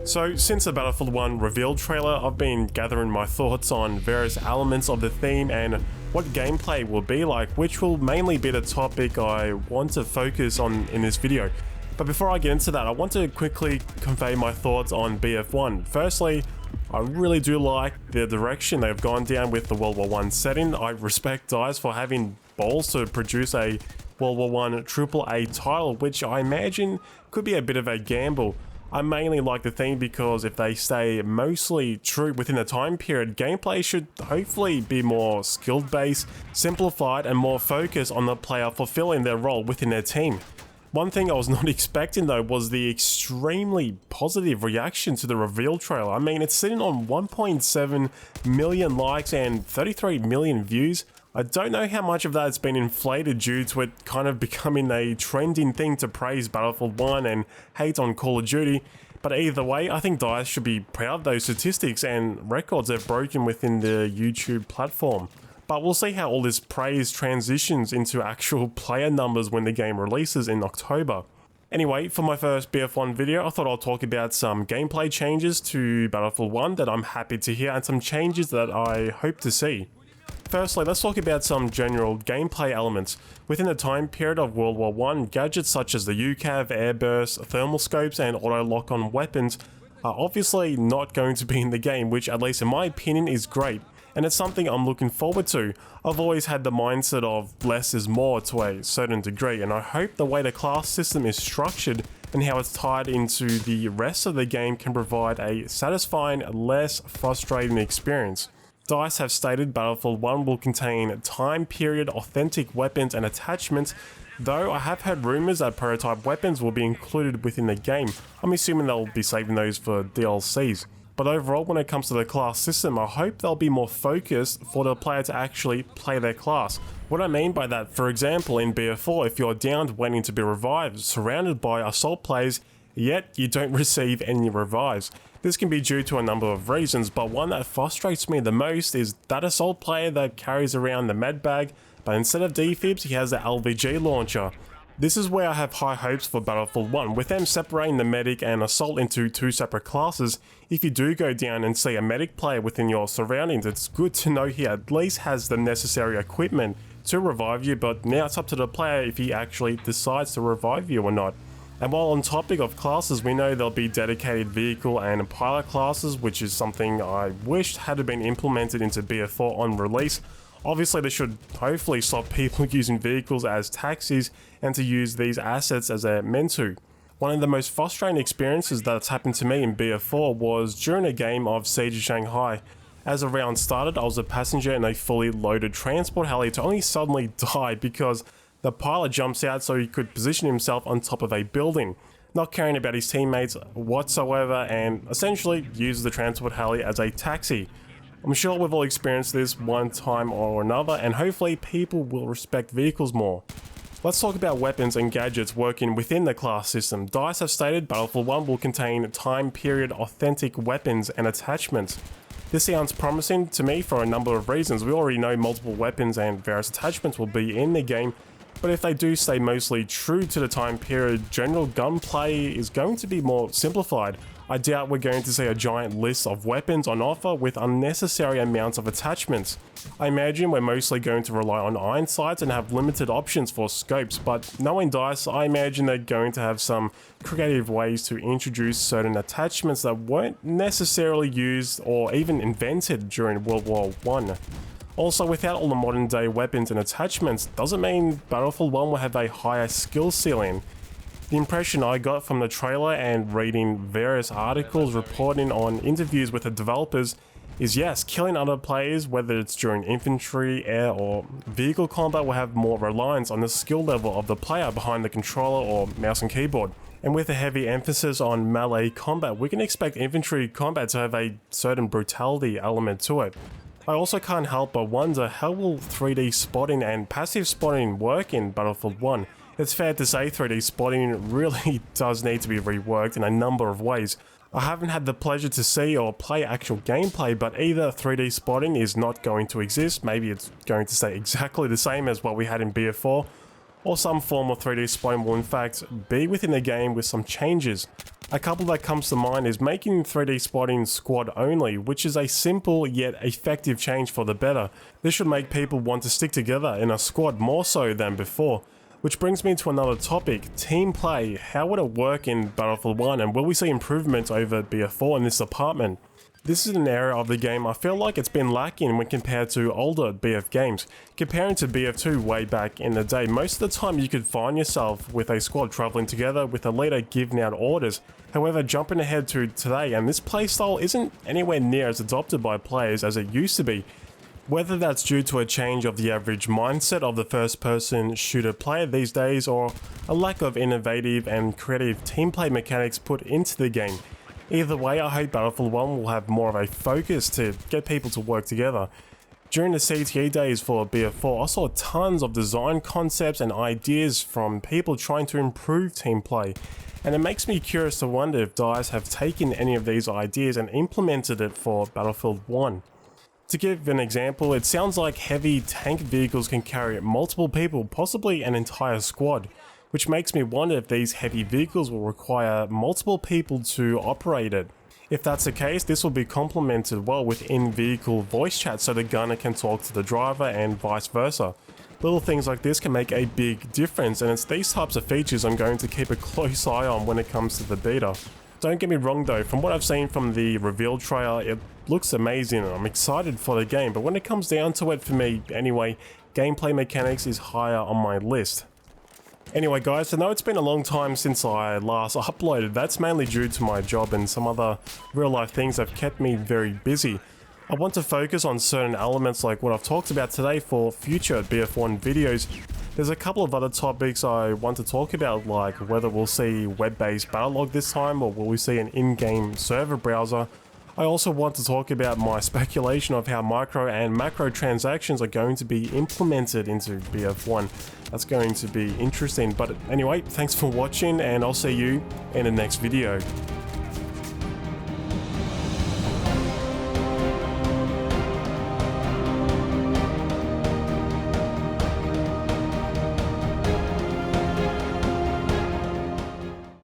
So since the Battlefield 1 reveal trailer, I've been gathering my thoughts on various elements of the theme and what gameplay will be like, which will mainly be the topic I want to focus on in this video. But before I get into that, I want to quickly convey my thoughts on BF1. Firstly, I really do like the direction they've gone down with the World War I setting. I respect DICE for having balls to produce a World War I AAA title, which I imagine could be a bit of a gamble. I mainly like the theme because if they stay mostly true within the time period, gameplay should hopefully be more skill based, simplified, and more focused on the player fulfilling their role within their team. One thing I was not expecting though was the extremely positive reaction to the reveal trailer. I mean, it's sitting on 1.7 million likes and 33 million views. I don't know how much of that has been inflated due to it kind of becoming a trending thing to praise Battlefield 1 and hate on Call of Duty, but either way, I think DICE should be proud of those statistics and records they've broken within the YouTube platform. But we'll see how all this praise transitions into actual player numbers when the game releases in October. Anyway, for my first BF1 video, I thought I'll talk about some gameplay changes to Battlefield 1 that I'm happy to hear and some changes that I hope to see. Firstly, let's talk about some general gameplay elements. Within the time period of World War I, gadgets such as the UCAV, airburst, thermal scopes, and auto lock-on weapons are obviously not going to be in the game, which at least in my opinion is great, and it's something I'm looking forward to. I've always had the mindset of less is more to a certain degree, and I hope the way the class system is structured and how it's tied into the rest of the game can provide a satisfying, less frustrating experience. DICE have stated Battlefield 1 will contain time period authentic weapons and attachments, though I have heard rumours that prototype weapons will be included within the game. I'm assuming they'll be saving those for DLCs. But overall, when it comes to the class system, I hope they'll be more focused for the player to actually play their class. What I mean by that, for example, in BF4, if you're downed waiting to be revived, surrounded by assault players, yet you don't receive any revives. This can be due to a number of reasons, but one that frustrates me the most is that assault player that carries around the med bag, but instead of defibs he has the LVG launcher. This is where I have high hopes for Battlefield 1, with them separating the medic and assault into two separate classes. If you do go down and see a medic player within your surroundings, it's good to know he at least has the necessary equipment to revive you, but now it's up to the player if he actually decides to revive you or not. And while on topic of classes, we know there'll be dedicated vehicle and pilot classes, which is something I wished had been implemented into BF4 on release. Obviously, they should hopefully stop people using vehicles as taxis and to use these assets as they're meant to. One of the most frustrating experiences that's happened to me in BF4 was during a game of Siege of Shanghai. As the round started, I was a passenger in a fully loaded transport heli to only suddenly die because the pilot jumps out so he could position himself on top of a building, not caring about his teammates whatsoever, and essentially uses the transport heli as a taxi. I'm sure we've all experienced this one time or another, and hopefully people will respect vehicles more. Let's talk about weapons and gadgets working within the class system. DICE have stated Battlefield 1 will contain time period authentic weapons and attachments. This sounds promising to me for a number of reasons. We already know multiple weapons and various attachments will be in the game, but if they do stay mostly true to the time period, general gunplay is going to be more simplified. I doubt we're going to see a giant list of weapons on offer with unnecessary amounts of attachments. I imagine we're mostly going to rely on iron sights and have limited options for scopes, but knowing DICE, I imagine they're going to have some creative ways to introduce certain attachments that weren't necessarily used or even invented during World War I. Also, without all the modern day weapons and attachments, doesn't mean Battlefield 1 will have a higher skill ceiling. The impression I got from the trailer and reading various articles reporting on interviews with the developers is yes, killing other players, whether it's during infantry, air or vehicle combat, will have more reliance on the skill level of the player behind the controller or mouse and keyboard. And with a heavy emphasis on melee combat, we can expect infantry combat to have a certain brutality element to it. I also can't help but wonder how will 3D spotting and passive spotting work in Battlefield 1. It's fair to say 3D spotting really does need to be reworked in a number of ways. I haven't had the pleasure to see or play actual gameplay, but either 3D spotting is not going to exist, maybe it's going to stay exactly the same as what we had in BF4, or some form of 3D spotting will in fact be within the game with some changes. A couple that comes to mind is making 3D spotting squad only, which is a simple yet effective change for the better. This should make people want to stick together in a squad more so than before. Which brings me to another topic, team play. How would it work in Battlefield 1 and will we see improvements over BF4 in this department? This is an area of the game I feel like it's been lacking when compared to older BF games. Comparing to BF2 way back in the day, most of the time you could find yourself with a squad travelling together with a leader giving out orders. However, jumping ahead to today, and this playstyle isn't anywhere near as adopted by players as it used to be. Whether that's due to a change of the average mindset of the first-person shooter player these days, or a lack of innovative and creative team play mechanics put into the game. Either way, I hope Battlefield 1 will have more of a focus to get people to work together. During the CTE days for BF4, I saw tons of design concepts and ideas from people trying to improve team play, and it makes me curious to wonder if DICE have taken any of these ideas and implemented it for Battlefield 1. To give an example, it sounds like heavy tank vehicles can carry multiple people, possibly an entire squad, which makes me wonder if these heavy vehicles will require multiple people to operate it. If that's the case, this will be complemented well with in-vehicle voice chat so the gunner can talk to the driver and vice versa. Little things like this can make a big difference, and it's these types of features I'm going to keep a close eye on when it comes to the beta. Don't get me wrong though, from what I've seen from the reveal trailer, it looks amazing and I'm excited for the game, but when it comes down to it for me anyway, gameplay mechanics is higher on my list. Anyway guys, I know it's been a long time since I last uploaded. That's mainly due to my job and some other real life things that have kept me very busy. I want to focus on certain elements like what I've talked about today for future BF1 videos. There's a couple of other topics I want to talk about, like whether we'll see web-based battle log this time or will we see an in-game server browser. I also want to talk about my speculation of how micro and macro transactions are going to be implemented into BF1. That's going to be interesting, but anyway, thanks for watching and I'll see you in the next video.